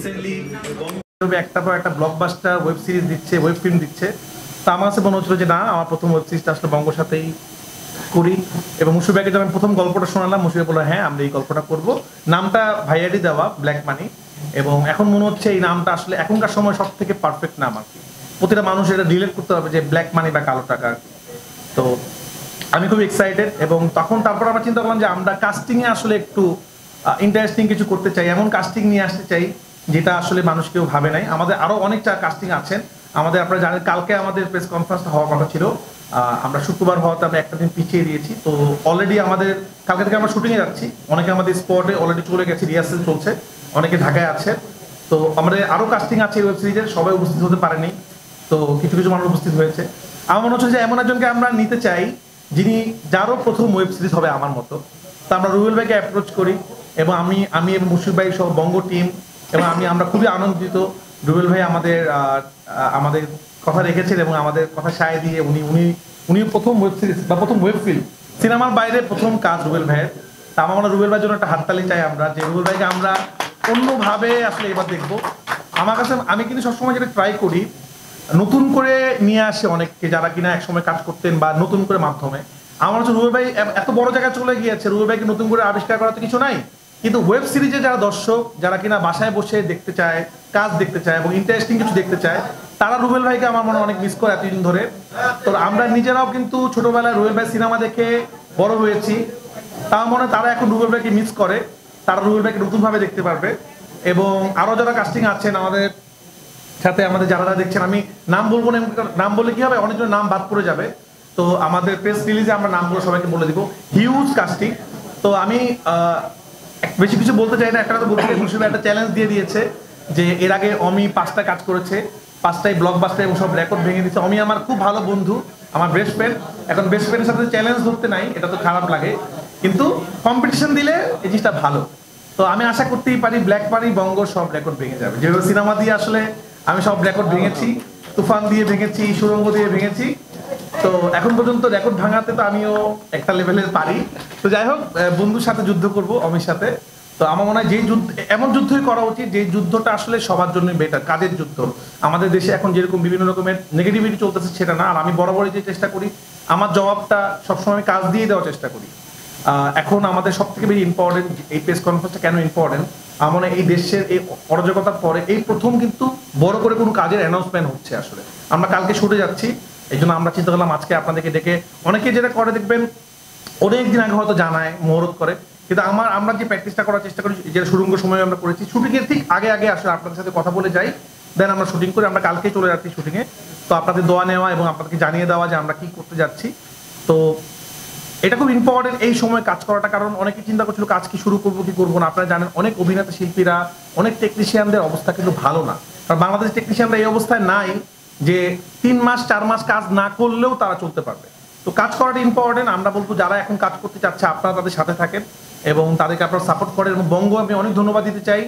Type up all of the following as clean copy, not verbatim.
Recently একটা পর একটা ব্লকবাস্টার ওয়েব সিরিজ দিচ্ছে, ওয়েব ফিল্ম দিচ্ছে। তো আমার কাছে মনে হচ্ছিল যে না, আমার প্রথম ওয়েব সিরিজটা আসলে বঙ্গর সাথেই করি। এবং মুশফিক ভাইকে যখন প্রথম গল্পটা শোনালাম, মুশফিক বললো হ্যাঁ আমরা এই গল্পটা করব। নামটা ভাইয়ারই দেওয়া, ব্ল্যাক মানি। এবং এখন মনে হচ্ছে এই নামটা আসলে এখনকার সময় সব থেকে পারফেক্ট নাম আর কি। প্রতিটা মানুষ এটা রিলেট করতে হবে যে ব্ল্যাক মানি বা কালো টাকা। তো আমি খুব এক্সাইটেড। এবং তারপর আমরা চিন্তা করলাম যে আমরা কাস্টিংয়ে আসলে একটু ইন্টারেস্টিং কিছু করতে চাই, এমন কাস্টিং নিয়ে আসতে চাই যেটা আসলে মানুষ কেউ ভাবে নাই। আমাদের আরো অনেকটা কাস্টিং আছেন আমাদের। আপনারা জানেন কালকে আমাদের প্রেস কনফারেন্স হওয়ার কথা ছিল, আমরা শুক্রবার হওয়াতে আমরা একটা দিন পিছিয়ে দিয়েছি। তো অলরেডি আমাদের কালকে থেকে আমরা শুটিংয়ে যাচ্ছি। অনেকে আমাদের স্পটে অলরেডি চলে গেছে, রিহার্সেল চলছে, অনেকে ঢাকায় আছে। তো আমাদের আরো কাস্টিং আছে ওয়েব সিরিজের, সবাই উপস্থিত হতে পারেনি। তো কিছু কিছু মানুষ উপস্থিত হয়েছে। আমার মনে হচ্ছে যে এমন একজনকে আমরা নিতে চাই যারও প্রথম ওয়েব সিরিজ হবে আমার মতো। তো আমরা রুবেল ভাইকে অ্যাপ্রোচ করি এবং আমি এবং মুশফিক ভাই সহ বঙ্গ টিম এবং আমরা খুবই আনন্দিত। রুবেল ভাই আমাদের কথা রেখেছেন এবং আমাদের কথা সায় দিয়ে উনি প্রথম ওয়েব সিরিজ বা প্রথম ওয়েব ফিল্ম, সিনেমার বাইরে প্রথম কাজ রুবেল ভাইয়ের। তা আমরা রুবেল ভাইয়ের জন্য একটা হাততালি চাই আমরা, যে রুবেল ভাইকে আমরা অন্যভাবে আসলে এবার দেখবো। আমার কাছে আমি কিন্তু সবসময় যেটা ট্রাই করি, নতুন করে নিয়ে আসে অনেককে যারা কিনা একসময় কাজ করতেন বা নতুন করে মাধ্যমে। আমার হচ্ছে রুবেল ভাই এত বড় জায়গায় চলে গিয়েছে, রুবেল ভাইকে নতুন করে আবিষ্কার করা তো কিছু নাই। কিন্তু ওয়েব সিরিজে যারা দর্শক, যারা কিনা বাসায় বসে দেখতে চায়, কাজ দেখতে চায় এবং ইন্টারেস্টিং কিছু দেখতে চায়, তারা রুবেল ভাইকে আমার মনে অনেক মিস করে এতদিন ধরে। তো আমরা নিজেরাও কিন্তু ছোটবেলায় রুবেল ভাই সিনেমা দেখে বড় হয়েছি। তার মনে তারা এখন রুবেল ভাইকে মিস করে, তারা রুবেল ভাইকে নতুনভাবে দেখতে পারবে। এবং আরো যারা কাস্টিং আছেন আমাদের সাথে, আমাদের যারা দেখছেন, আমি নাম বলবো না, নাম বলে কি হবে, অনেকজন নাম বাদ পড়ে যাবে। তো আমাদের প্রেস রিলিজে আমরা নামগুলো সবাইকে বলে দিব, হিউজ কাস্টিং। তো আমি বেশি কিছু বলতে চাই না, একটা কথা বলতে চাই, মুশফিক একটা চ্যালেঞ্জ দিয়ে দিয়েছে যে এর আগে অমি 5টা কাজ করেছে, 5টাই ব্লকবাস্টার এবং সব রেকর্ড ভেঙে দিচ্ছে। অমি আমার খুব ভালো বন্ধু, আমার বেস্ট ফ্রেন্ড। এখন বেস্ট ফ্রেন্ডের সাথে চ্যালেঞ্জ ধরতে নাই, এটা তো খারাপ লাগে, কিন্তু কম্পিটিশন দিলে এই জিনিসটা ভালো। তো আমি আশা করতেই পারি ব্ল্যাক মানি বঙ্গ সব রেকর্ড ভেঙে যাবে। যেভাবে সিনেমা দিয়ে আসলে আমি সব রেকর্ড ভেঙেছি, তুফান দিয়ে ভেঙেছি, সুরঙ্গ দিয়ে ভেঙেছি। তো এখন পর্যন্ত রেকর্ড ভাঙাতে তো আমিও একটা লেভেলের পারি। তো যাই হোক, বন্ধুর সাথে যুদ্ধ করব, অমির সাথে। তো আমার মনে হয় যে যুদ্ধ, এমন যুদ্ধই করা উচিত যে যুদ্ধটা আসলে সবার জন্য বেটার। কাজের যুদ্ধ আমাদের দেশে এখন যেরকম বিভিন্ন রকমের নেগেটিভিটি চলতেছে সেটা না। আর আমি বরাবরই যে চেষ্টা করি, আমার জবাবটা সবসময় কাজ দিয়ে দেওয়ার চেষ্টা করি। এখন আমাদের সব থেকে বেশি ইম্পর্টেন্ট এই প্রেস কনফারেন্সটা কেন ইম্পর্টেন্ট, আমার এই দেশের এই অরাজকতার পরে এই প্রথম কিন্তু বড় করে কোনো কাজের অ্যানাউন্সমেন্ট হচ্ছে। আসলে আমরা কালকে শুটে যাচ্ছি, এই জন্য আমরা চিন্তা করলাম আজকে আপনাদেরকে ডেকে। অনেকে যেটা করে দেখবেন অনেকদিন আগে হয়তো জানায়, মুহূর্ত করে, কিন্তু আমরা যে প্র্যাকটিসটা করার চেষ্টা করি, যেটা সুরঙ্গ সময় আমরা করেছি, শুটিংয়ের ঠিক আগে আগে আসলে আপনাদের সাথে কথা বলে যাই, দেন আমরা শুটিং করে আমরা কালকেই চলে যাচ্ছি শুটিংয়ে। তো আপনাদের দোয়া নেওয়া এবং আপনাদেরকে জানিয়ে দেওয়া যে আমরা কি করতে যাচ্ছি। তো এটা খুব ইম্পর্টেন্ট এই সময় কাজ করাটা, কারণ অনেকে চিন্তা করছিল কাজ কি শুরু করবো কি করবো না। আপনারা জানেন অনেক অভিনেতা শিল্পীরা, অনেক টেকনিশিয়ানদের অবস্থা কিন্তু ভালো না। কারণ বাংলাদেশের টেকনিশিয়ানরা এই অবস্থায় নাই যে 3 মাস 4 মাস কাজ না করলেও তারা চলতে পারবে। তো কাজ করাটা ইম্পর্টেন্ট। আমরা বলবো যারা এখন কাজ করতে চাচ্ছে আপনারা তাদের সাথে থাকেন এবং তাদেরকে আপনারা সাপোর্ট করেন। এবং বঙ্গ আমি অনেক ধন্যবাদ দিতে চাই,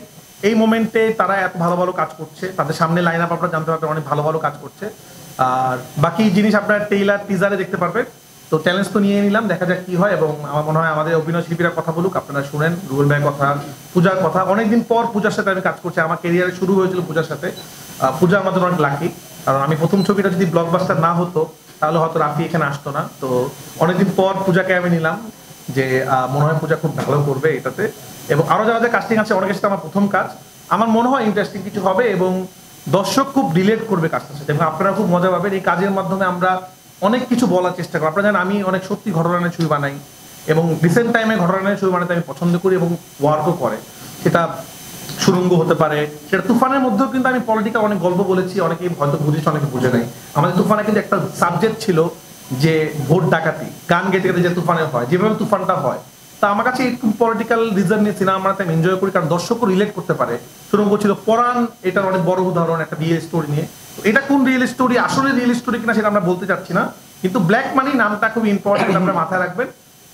এই মোমেন্টে তারা এত ভালো ভালো কাজ করছে, তাদের সামনে লাইন আপ আপনারা জানতে পারবেন, অনেক ভালো ভালো কাজ করছে। আর বাকি জিনিস আপনারা টেইলার টিজারে দেখতে পারবেন। তো চ্যালেঞ্জ তো নিয়ে নিলাম, দেখা যাক কি হয়। এবং আমার মনে হয় আমাদের অভিনয় শিল্পীরা কথা বলুক, আপনারা শুনেন রুবেল ভাইয়ের কথা, পূজার কথা। অনেকদিন পর পূজার সাথে আমি কাজ করছি, আমার ক্যারিয়ারে শুরু হয়েছিল পূজার সাথে। পূজা আমাদের অনেক লাকি, কারণ আমি প্রথম ছবিটা যদি ব্লকবাস্টার না হতো তাহলে হয়তো রাফি এখানে আসতো না। তো অনেকদিন পর পূজাকে আমি নিলাম, যে মনে হয় পূজা খুব ভালো করবে এটাতে। এবং আরো যারা কাস্টিং আছে অনেকের সাথে আমার প্রথম কাজ, আমার মনে হয় ইন্টারেস্টিং কিছু হবে এবং দর্শক খুব রিলেট করবে কাজটার সাথে এবং আপনারা খুব মজা পাবেন। এই কাজের মাধ্যমে আমরা অনেক কিছু বলার চেষ্টা করি। আপনারা জানেন আমি অনেক সত্যি ঘটনার ছবি বানাই এবং রিসেন্ট টাইমে ঘটনার ছবি বানাতে আমি পছন্দ করি এবং ওয়ার্কও করে। সেটা সুরঙ্গ হতে পারে, সেটা তুফানের মধ্যেও কিন্তু আমি পলিটিক্যাল অনেক গল্প বলেছি, অনেকেই হয়তো বুঝেছে, অনেকে বুঝে নাই। আমাদের তুফানে কিন্তু একটা সাবজেক্ট ছিল যে ভোট ডাকাতি, গান গেতে গেতে যে তুফানে হয়, যেভাবে তুফানটা হয়। তা আমার কাছে একটু পলিটিক্যাল রিজন নিয়ে সিনেমা বানাতে আমি এনজয় করি, কারণ দর্শকও রিলেট করতে পারে। সুরঙ্গ ছিল পরাণ, এটার অনেক বড় উদাহরণ একটা রিয়েল স্টোরি নিয়ে। এটা কোন রিয়েল স্টোরি, আসলে রিয়েল স্টোরি কিনা সেটা আমরা বলতে চাচ্ছি না, কিন্তু ব্ল্যাক মানি নামটা খুব ইম্পর্টেন্ট, আপনারা মাথায় রাখবেন।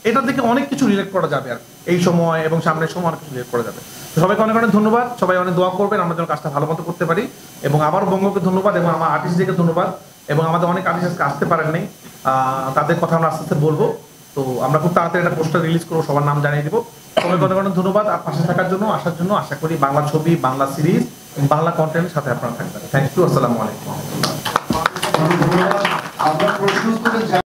এটা থেকে অনেক কিছু রিলেট করা যাবে আর এই সময় এবং সামনের সময় অনেক কিছু রিলেট করা যাবে। তো সবাইকে অনেক অনেক ধন্যবাদ, সবাই অনেক দোয়া করবেন আমরা যেন কাজটা ভালো মতো করতে পারি। এবং আবার বঙ্গকে ধন্যবাদ এবং আমার আর্টিস্টদেরকে ধন্যবাদ। এবং আমাদের অনেক আর্টিস্ট আসতে পারেন নাই, তাদের কথা আমরা আস্তে আস্তে বলবো। তো আমরা খুব তাড়াতাড়ি একটা পোস্টার রিলিজ করবো, সবার নাম জানিয়ে দিব। সবাইকে অনেক অনেক ধন্যবাদ পাশে থাকার জন্য, আসার জন্য। আশা করি বাংলা ছবি, বাংলা সিরিজ বাংলা কন্টেন্টের সাথে আপনারা থাকবেন। থ্যাংক ইউ, আসসালামু আলাইকুম। আমরা প্রশ্ন উত্তরে